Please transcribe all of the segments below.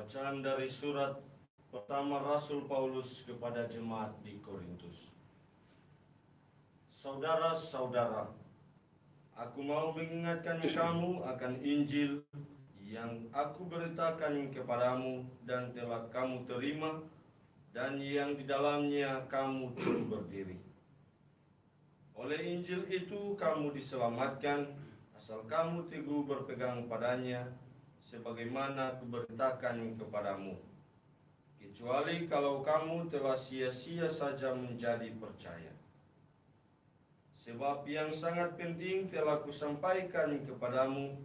Bacaan dari surat pertama Rasul Paulus kepada jemaat di Korintus. Saudara-saudara, aku mau mengingatkan kamu akan Injil yang aku beritakan kepadamu dan telah kamu terima, dan yang di dalamnya kamu teguh berdiri. Oleh Injil itu kamu diselamatkan, asal kamu teguh berpegang padanya, sebagaimana kuberitakan kepadamu. Kecuali kalau kamu telah sia-sia saja menjadi percaya. Sebab yang sangat penting telah kusampaikan kepadamu,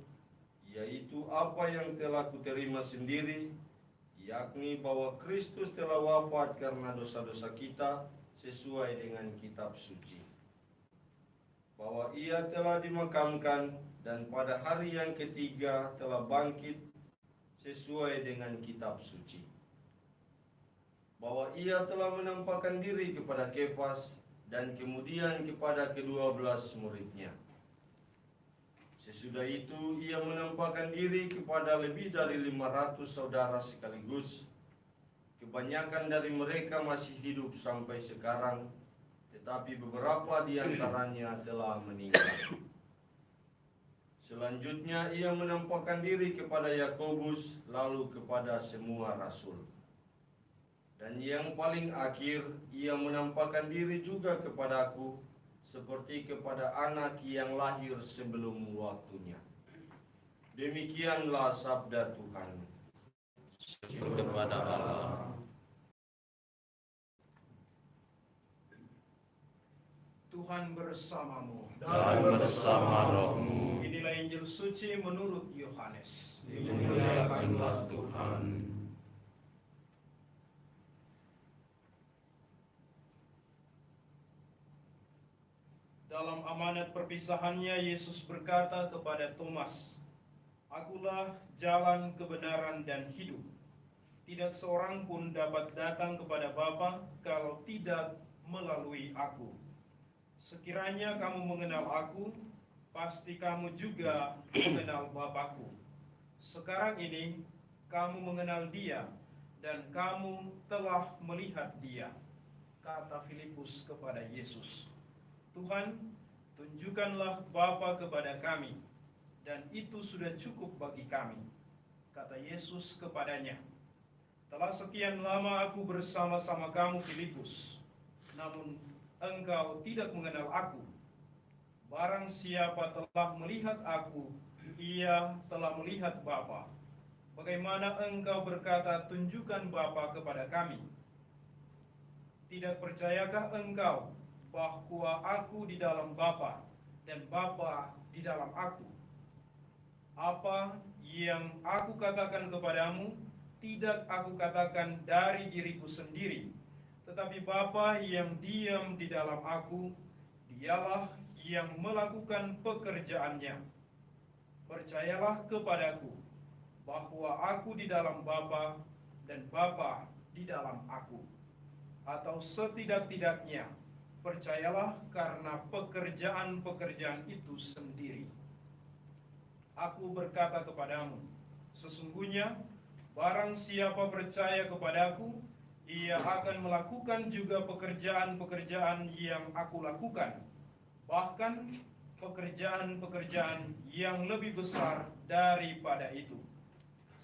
yaitu apa yang telah kuterima sendiri, yakni bahwa Kristus telah wafat karena dosa-dosa kita sesuai dengan kitab suci. Bahwa ia telah dimakamkan dan pada hari yang ketiga telah bangkit sesuai dengan kitab suci. Bahwa ia telah menampakkan diri kepada Kefas dan kemudian kepada ke-12 muridnya. Sesudah itu ia menampakkan diri kepada lebih dari 500 saudara sekaligus. Kebanyakan dari mereka masih hidup sampai sekarang, tetapi beberapa di antaranya telah meninggal. Selanjutnya ia menampakkan diri kepada Yakobus, lalu kepada semua rasul. Dan yang paling akhir ia menampakkan diri juga kepadaku, seperti kepada anak yang lahir sebelum waktunya. Demikianlah sabda Tuhan. Syukur kepada Allah. Tuhan bersamamu Dan bersama rohmu. Inilah Injil suci menurut Yohanes. Dimuliakanlah Tuhan. Dalam amanat perpisahannya, Yesus berkata kepada Thomas, "Akulah jalan, kebenaran, dan hidup. Tidak seorang pun dapat datang kepada Bapa kalau tidak melalui aku. Sekiranya kamu mengenal aku, pasti kamu juga mengenal Bapakku. Sekarang ini kamu mengenal Dia, dan kamu telah melihat Dia," kata Filipus kepada Yesus. "Tuhan, tunjukkanlah Bapa kepada kami, dan itu sudah cukup bagi kami," kata Yesus kepadanya. "Telah sekian lama aku bersama-sama kamu, Filipus, namun engkau tidak mengenal aku. Barang siapa telah melihat aku, ia telah melihat Bapa. Bagaimana engkau berkata, 'Tunjukkan Bapa kepada kami'? Tidak percayakah engkau bahwa aku di dalam Bapa dan Bapa di dalam aku? Apa yang aku katakan kepadamu, tidak aku katakan dari diriku sendiri, tetapi Bapa yang diam di dalam aku, dialah yang melakukan pekerjaannya. Percayalah kepadaku bahwa aku di dalam Bapa dan Bapa di dalam aku. Atau setidak-tidaknya, percayalah karena pekerjaan-pekerjaan itu sendiri. Aku berkata kepadamu, sesungguhnya barang siapa percaya kepadaku, ia akan melakukan juga pekerjaan-pekerjaan yang aku lakukan, bahkan pekerjaan-pekerjaan yang lebih besar daripada itu.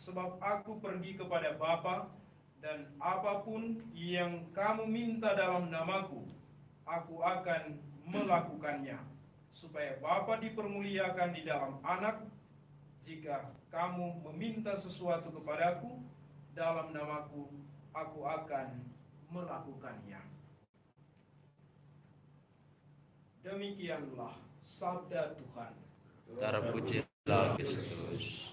Sebab aku pergi kepada Bapa, dan apapun yang kamu minta dalam namaku, aku akan melakukannya, supaya Bapa dipermuliakan di dalam Anak. Jika kamu meminta sesuatu kepadaku dalam namaku, aku akan melakukannya." Demikianlah sabda Tuhan. Terpujilah Kristus.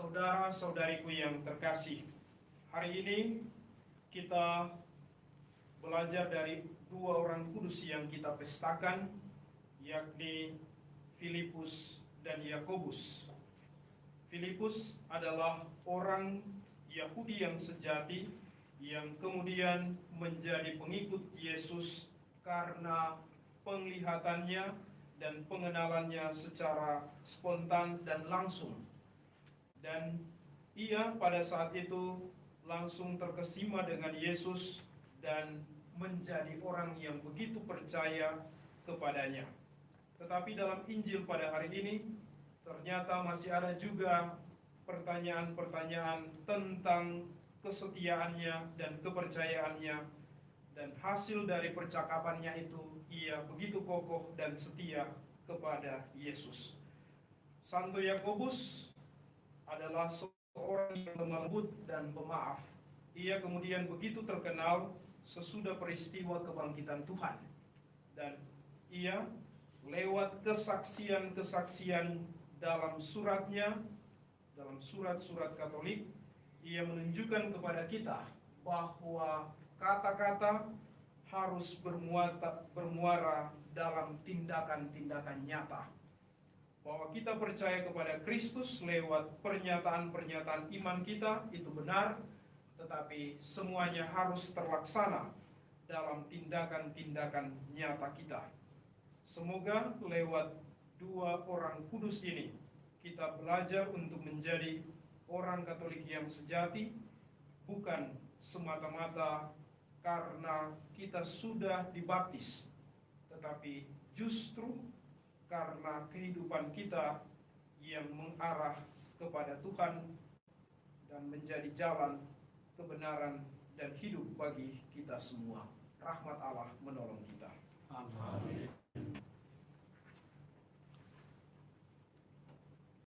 Saudara-saudariku yang terkasih, hari ini kita belajar dari dua orang kudus yang kita pestakan, yakni Filipus dan Yakobus. Filipus adalah orang Yahudi yang sejati yang kemudian menjadi pengikut Yesus karena penglihatannya dan pengenalannya secara spontan dan langsung. Dan ia pada saat itu langsung terkesima dengan Yesus dan menjadi orang yang begitu percaya kepadanya. Tetapi dalam Injil pada hari ini ternyata masih ada juga pertanyaan-pertanyaan tentang kesetiaannya dan kepercayaannya, dan hasil dari percakapannya itu ia begitu kokoh dan setia kepada Yesus. Santo Yakobus adalah seorang yang lemah lembut dan pemaaf. Ia kemudian begitu terkenal sesudah peristiwa kebangkitan Tuhan, dan ia lewat kesaksian-kesaksian dalam suratnya, dalam surat-surat Katolik, ia menunjukkan kepada kita bahwa kata-kata harus bermuara dalam tindakan-tindakan nyata. Bahwa kita percaya kepada Kristus lewat pernyataan-pernyataan iman kita itu benar, tetapi semuanya harus terlaksana dalam tindakan-tindakan nyata kita. Semoga lewat dua orang kudus ini kita belajar untuk menjadi orang Katolik yang sejati, bukan semata-mata karena kita sudah dibaptis, tetapi justru karena kehidupan kita yang mengarah kepada Tuhan dan menjadi jalan kebenaran dan hidup bagi kita semua. Rahmat Allah menolong kita. Amin.